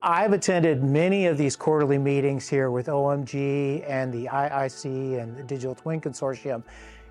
I've attended many of these quarterly meetings here with OMG and the IIC and the Digital Twin Consortium,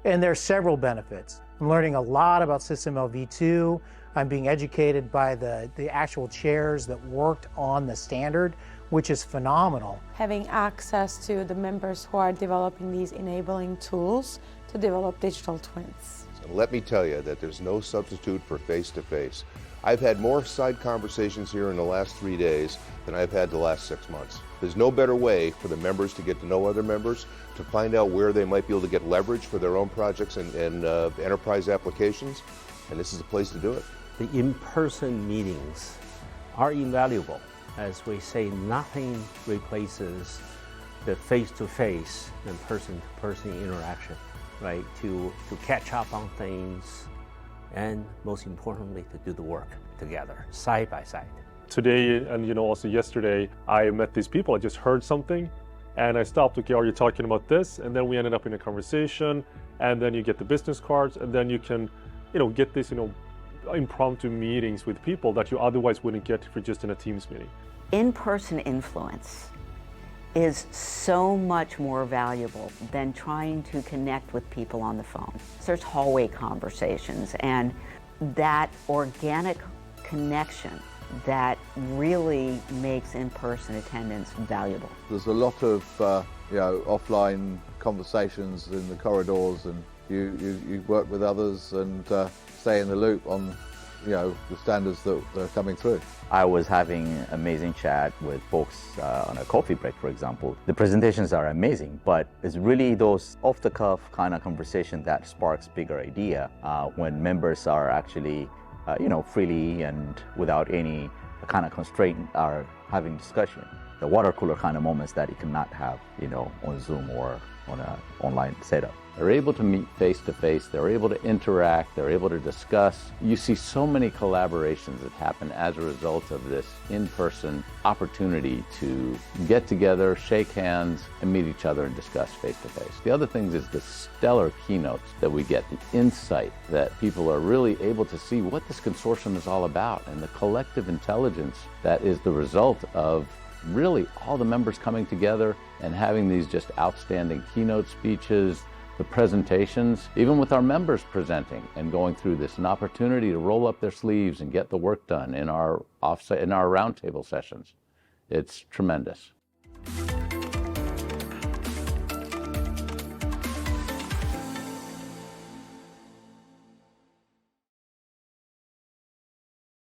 and there's several benefits. I'm learning a lot about SysML v2. I'm being educated by the actual chairs that worked on the standard, which is phenomenal. Having access to the members who are developing these enabling tools to develop digital twins. And let me tell you that there's no substitute for face-to-face. I've had more side conversations here in the last 3 days than I've had the last 6 months. There's no better way for the members to get to know other members, to find out where they might be able to get leverage for their own projects and enterprise applications, and this is a place to do it. The in-person meetings are invaluable. As we say, nothing replaces the face-to-face and person-to-person interaction, right? To catch up on things, and most importantly, to do the work together, side by side. Today, and also yesterday, I met these people. I just heard something, and I stopped. Okay, are you talking about this? And then we ended up in a conversation, and then you get the business cards, and then you can, get this, impromptu meetings with people that you otherwise wouldn't get if you're just in a Teams meeting. In-person influence is so much more valuable than trying to connect with people on the phone. So there's hallway conversations and that organic connection that really makes in-person attendance valuable. There's a lot of offline conversations in the corridors, and you work with others and stay in the loop on the standards that are coming through. I was having amazing chat with folks on a coffee break, for example. The presentations are amazing, but it's really those off-the-cuff kind of conversation that sparks bigger idea when members are actually, freely and without any kind of constraint are having discussion. The water cooler kind of moments that you cannot have, on Zoom or on an online setup. They're able to meet face to face, they're able to interact, they're able to discuss. You see so many collaborations that happen as a result of this in-person opportunity to get together, shake hands, and meet each other and discuss face to face. The other thing is the stellar keynotes that we get, the insight that people are really able to see what this consortium is all about, and the collective intelligence that is the result of really all the members coming together and having these just outstanding keynote speeches, the presentations, even with our members presenting and going through this, an opportunity to roll up their sleeves and get the work done in our roundtable sessions. It's tremendous.